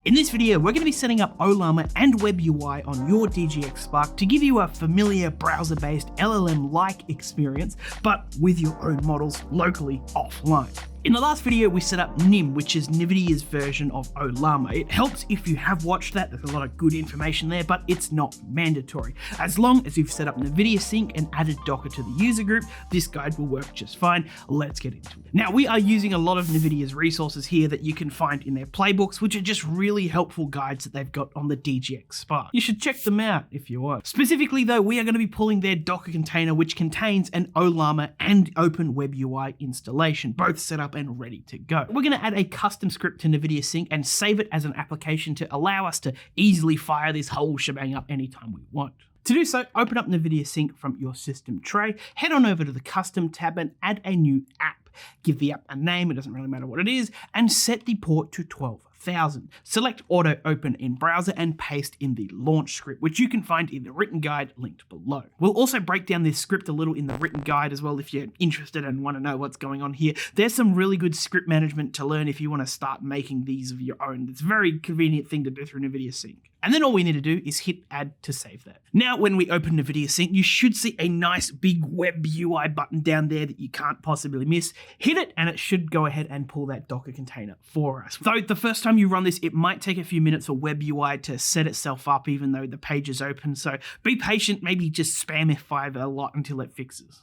In this video, we're going to be setting up Ollama and WebUI on your DGX Spark to give you a familiar browser-based LLM-like experience, but with your own models locally offline. In the last video, we set up NIM, which is NVIDIA's version of Ollama. It helps if you have watched that. There's a lot of good information there, but it's not mandatory. As long as you've set up NVIDIA Sync and added Docker to the user group, this guide will work just fine. Let's get into it. Now, we are using a lot of NVIDIA's resources here that you can find in their playbooks, which are just really helpful guides that they've got on the DGX Spark. You should check them out if you want. Specifically though, we are going to be pulling their Docker container, which contains an Ollama and Open WebUI installation, both set up and ready to go. We're going to add a custom script to NVIDIA Sync and save it as an application to allow us to easily fire this whole shebang up anytime we want. To do so, open up NVIDIA Sync from your system tray, head on over to the Custom tab and add a new app. Give the app a name, it doesn't really matter what it is, and set the port to 12,000. Select Auto Open in Browser and paste in the launch script, which you can find in the written guide linked below. We'll also break down this script a little in the written guide as well if you're interested and want to know what's going on here. There's some really good script management to learn if you want to start making these of your own. It's a very convenient thing to do through NVIDIA Sync. And then all we need to do is hit add to save that. Now, when we open NVIDIA Sync, you should see a nice big WebUI button down there that you can't possibly miss. Hit it and it should go ahead and pull that Docker container for us. Though the first time you run this, it might take a few minutes for WebUI to set itself up even though the page is open. So be patient, maybe just spam F5 a lot until it fixes.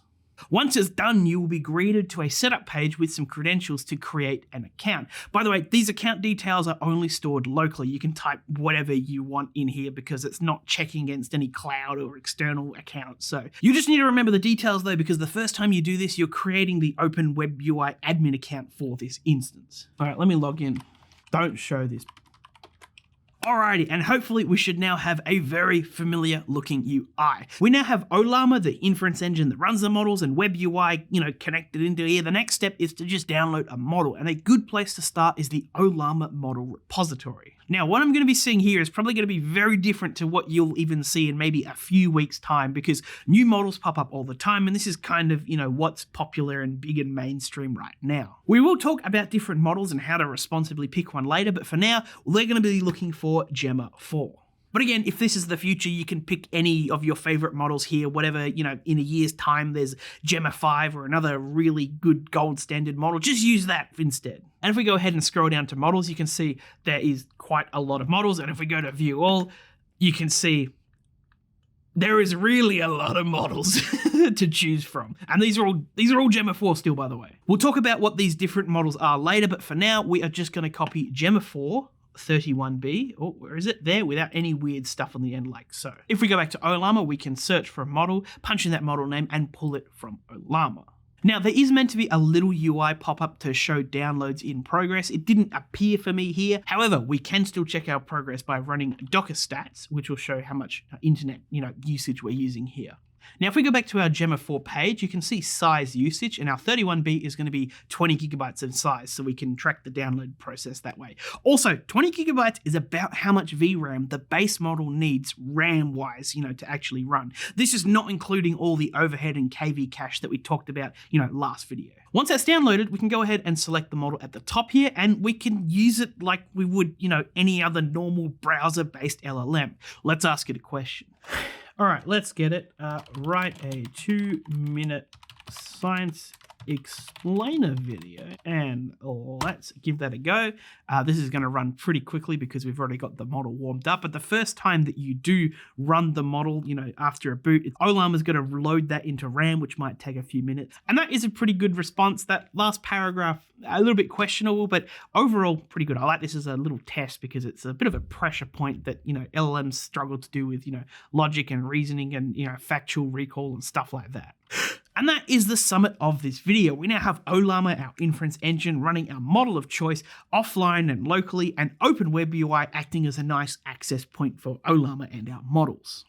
Once it's done, you will be greeted to a setup page with some credentials to create an account. By the way, these account details are only stored locally. You can type whatever you want in here because it's not checking against any cloud or external accounts. So you just need to remember the details though, because the first time you do this, you're creating the Open WebUI admin account for this instance. All right, let me log in. Don't show this. Alrighty, and hopefully we should now have a very familiar looking UI. We now have Ollama, the inference engine that runs the models, and WebUI, connected into here. The next step is to just download a model, and a good place to start is the Ollama model repository. Now, what I'm going to be seeing here is probably going to be very different to what you'll even see in maybe a few weeks' time, because new models pop up all the time, and this is kind of, what's popular and big and mainstream right now. We will talk about different models and how to responsibly pick one later, but for now, they're going to be looking for Gemma 4. But again, if this is the future, you can pick any of your favorite models here, whatever, in a year's time, there's Gemma 5 or another really good gold standard model, just use that instead. And if we go ahead and scroll down to models, you can see there is quite a lot of models. And if we go to view all, you can see there is really a lot of models to choose from. And these are all Gemma 4 still, by the way. We'll talk about what these different models are later, but for now, we are just going to copy Gemma 4. 31B, oh, where is it? There, without any weird stuff on the end like so. If we go back to Ollama, we can search for a model, punch in that model name, and pull it from Ollama. Now, there is meant to be a little UI pop-up to show downloads in progress. It didn't appear for me here. However, we can still check our progress by running Docker stats, which will show how much internet usage we're using here. Now, if we go back to our Gemma 4 page, you can see size usage, and our 31B is going to be 20 gigabytes in size, so we can track the download process that way. Also, 20 gigabytes is about how much VRAM the base model needs RAM-wise, to actually run. This is not including all the overhead and KV cache that we talked about, last video. Once that's downloaded, we can go ahead and select the model at the top here, and we can use it like we would, any other normal browser-based LLM. Let's ask it a question. All right, let's get it. Write a 2-minute science explainer video, and let's give that a go. This is going to run pretty quickly because we've already got the model warmed up, but the first time that you do run the model, after a boot, Ollama is going to load that into RAM, which might take a few minutes, and that is a pretty good response. That last paragraph, a little bit questionable, but overall pretty good. I like this as a little test because it's a bit of a pressure point that, LLMs struggle to do with, logic and reasoning and, factual recall and stuff like that. And that is the summit of this video. We now have Ollama, our inference engine, running our model of choice offline and locally, and Open WebUI acting as a nice access point for Ollama and our models.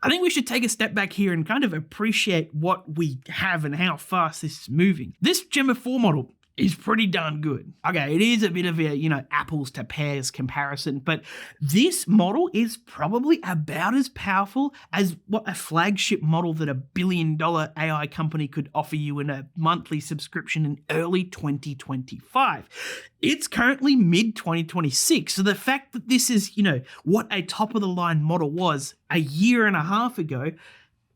I think we should take a step back here and kind of appreciate what we have and how fast this is moving. This Gemma 4 model is pretty darn good. Okay, it is a bit of a, apples to pears comparison, but this model is probably about as powerful as what a flagship model that a billion-dollar AI company could offer you in a monthly subscription in early 2025. It's currently mid-2026, so the fact that this is, what a top-of-the-line model was a year and a half ago,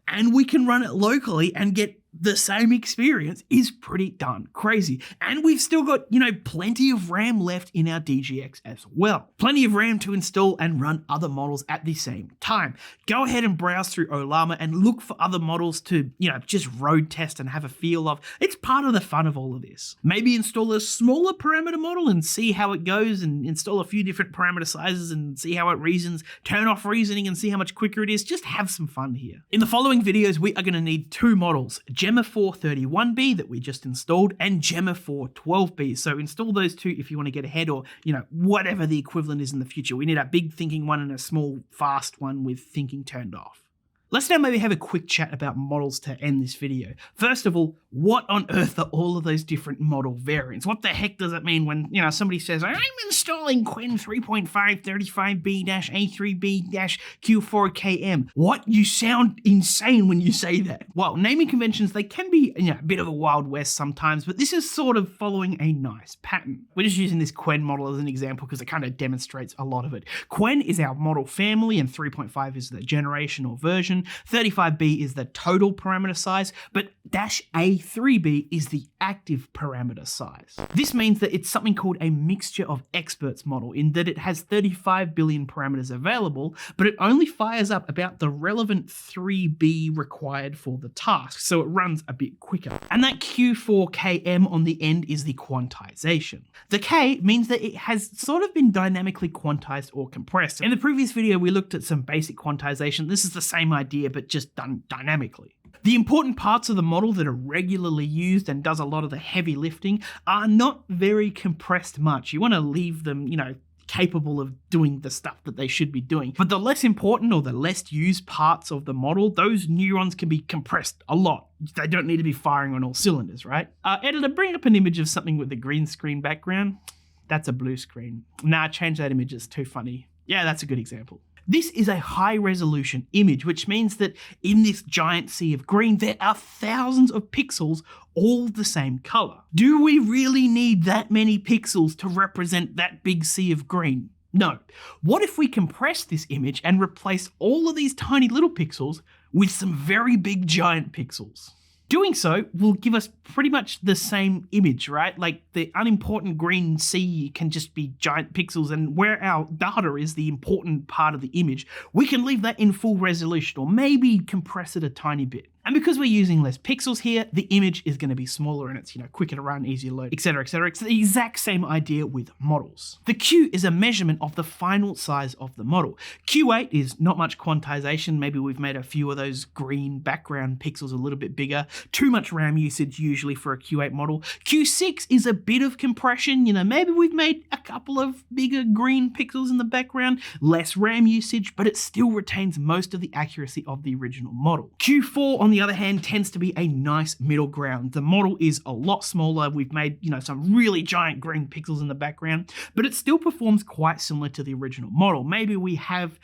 and we can run it locally and get the same experience is pretty darn crazy. And we've still got, plenty of RAM left in our DGX as well. Plenty of RAM to install and run other models at the same time. Go ahead and browse through Ollama and look for other models to, just road test and have a feel of. It's part of the fun of all of this. Maybe install a smaller parameter model and see how it goes, and install a few different parameter sizes and see how it reasons, turn off reasoning and see how much quicker it is. Just have some fun here. In the following videos, we are going to need two models, Gemma 431B that we just installed and Gemma 412B. So install those two if you want to get ahead, or, whatever the equivalent is in the future. We need a big thinking one and a small fast one with thinking turned off. Let's now maybe have a quick chat about models to end this video. First of all, what on earth are all of those different model variants? What the heck does it mean when, somebody says, I'm installing Qwen 3.5 35B-A3B-Q4KM? What? You sound insane when you say that. Well, naming conventions, they can be a bit of a wild west sometimes, but this is sort of following a nice pattern. We're just using this Qwen model as an example because it kind of demonstrates a lot of it. Qwen is our model family and 3.5 is the generation or version. 35B is the total parameter size, but -A3B is the active parameter size. This means that it's something called a mixture of experts model, in that it has 35 billion parameters available, but it only fires up about the relevant 3B required for the task, so it runs a bit quicker. And that Q4KM on the end is the quantization. The K means that it has sort of been dynamically quantized or compressed. In the previous video, we looked at some basic quantization. This is the same idea, but just done dynamically. The important parts of the model that are regularly used and does a lot of the heavy lifting are not very compressed much. You want to leave them, capable of doing the stuff that they should be doing. But the less important or the less used parts of the model, those neurons can be compressed a lot. They don't need to be firing on all cylinders, right? Editor, bring up an image of something with a green screen background. That's a blue screen. Nah, change that image, it's too funny. Yeah, that's a good example. This is a high-resolution image, which means that in this giant sea of green, there are thousands of pixels all the same color. Do we really need that many pixels to represent that big sea of green? No. What if we compress this image and replace all of these tiny little pixels with some very big giant pixels? Doing so will give us pretty much the same image, right? Like the unimportant green sea can just be giant pixels, and where our data is the important part of the image, we can leave that in full resolution or maybe compress it a tiny bit. And because we're using less pixels here, the image is going to be smaller and it's, quicker to run, easier to load, etc., etc. It's the exact same idea with models. The Q is a measurement of the final size of the model. Q8 is not much quantization. Maybe we've made a few of those green background pixels a little bit bigger. Too much RAM usage usually for a Q8 model. Q6 is a bit of compression. Maybe we've made a couple of bigger green pixels in the background, less RAM usage, but it still retains most of the accuracy of the original model. Q4, on the other hand, tends to be a nice middle ground. The model is a lot smaller. We've made, some really giant green pixels in the background, but it still performs quite similar to the original model. Maybe we have,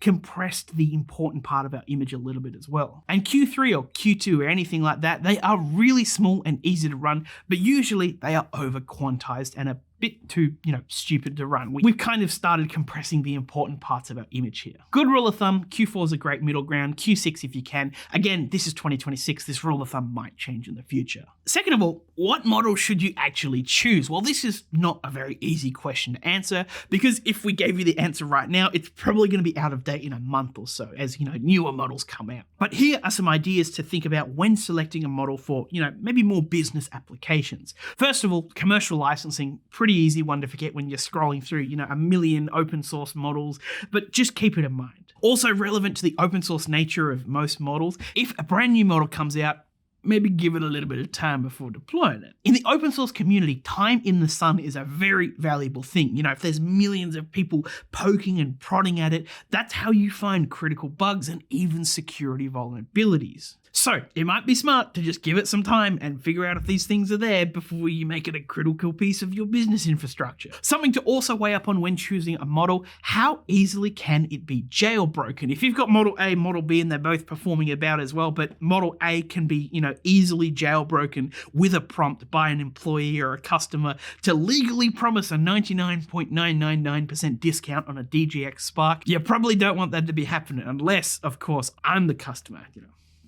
compressed the important part of our image a little bit as well. And Q3 or Q2 or anything like that, they are really small and easy to run, but usually they are over quantized and a bit too, stupid to run. We've kind of started compressing the important parts of our image here. Good rule of thumb, Q4 is a great middle ground, Q6 if you can. Again, this is 2026, this rule of thumb might change in the future. Second of all, what model should you actually choose? Well, this is not a very easy question to answer, because if we gave you the answer right now, it's probably going to be out of date in a month or so as, newer models come out. But here are some ideas to think about when selecting a model for, maybe more business applications. First of all, commercial licensing, pretty easy one to forget when you're scrolling through, a million open source models, but just keep it in mind. Also relevant to the open source nature of most models, if a brand new model comes out, maybe give it a little bit of time before deploying it. In the open source community, time in the sun is a very valuable thing. If there's millions of people poking and prodding at it, that's how you find critical bugs and even security vulnerabilities. So it might be smart to just give it some time and figure out if these things are there before you make it a critical piece of your business infrastructure. Something to also weigh up on when choosing a model, how easily can it be jailbroken? If you've got model A, model B, and they're both performing about as well, but model A can be, easily jailbroken with a prompt by an employee or a customer to legally promise a 99.999% discount on a DGX Spark, you probably don't want that to be happening unless, of course, I'm the customer.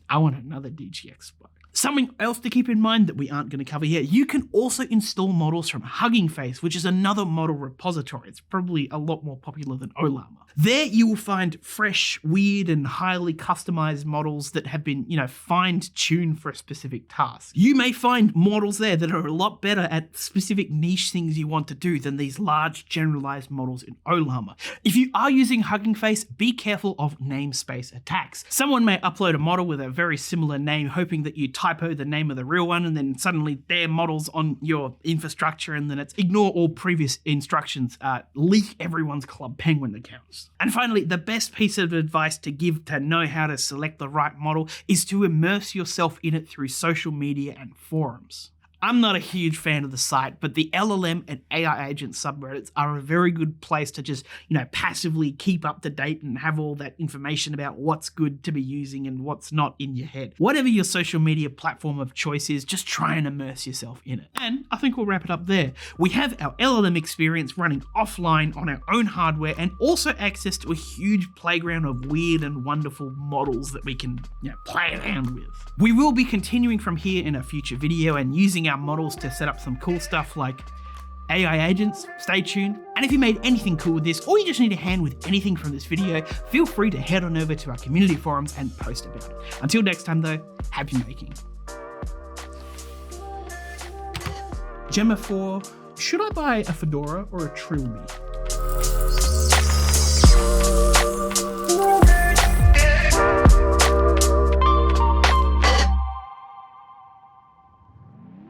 I want another DGX Spark. Something else to keep in mind that we aren't going to cover here, you can also install models from Hugging Face, which is another model repository. It's probably a lot more popular than Ollama. There you will find fresh, weird, and highly customized models that have been, fine-tuned for a specific task. You may find models there that are a lot better at specific niche things you want to do than these large, generalized models in Ollama. If you are using Hugging Face, be careful of namespace attacks. Someone may upload a model with a very similar name, hoping that you typo the name of the real one, and then suddenly their model's on your infrastructure, and then it's ignore all previous instructions, leak everyone's Club Penguin accounts. And finally, the best piece of advice to give to know how to select the right model is to immerse yourself in it through social media and forums. I'm not a huge fan of the site, but the LLM and AI agent subreddits are a very good place to just, passively keep up to date and have all that information about what's good to be using and what's not in your head. Whatever your social media platform of choice is, just try and immerse yourself in it. And I think we'll wrap it up there. We have our LLM experience running offline on our own hardware and also access to a huge playground of weird and wonderful models that we can, play around with. We will be continuing from here in a future video and using our models to set up some cool stuff like AI agents. Stay tuned. And if you made anything cool with this, or you just need a hand with anything from this video, feel free to head on over to our community forums and post about it. Until next time though, happy making. Gemma 4, should I buy a fedora or a trilby?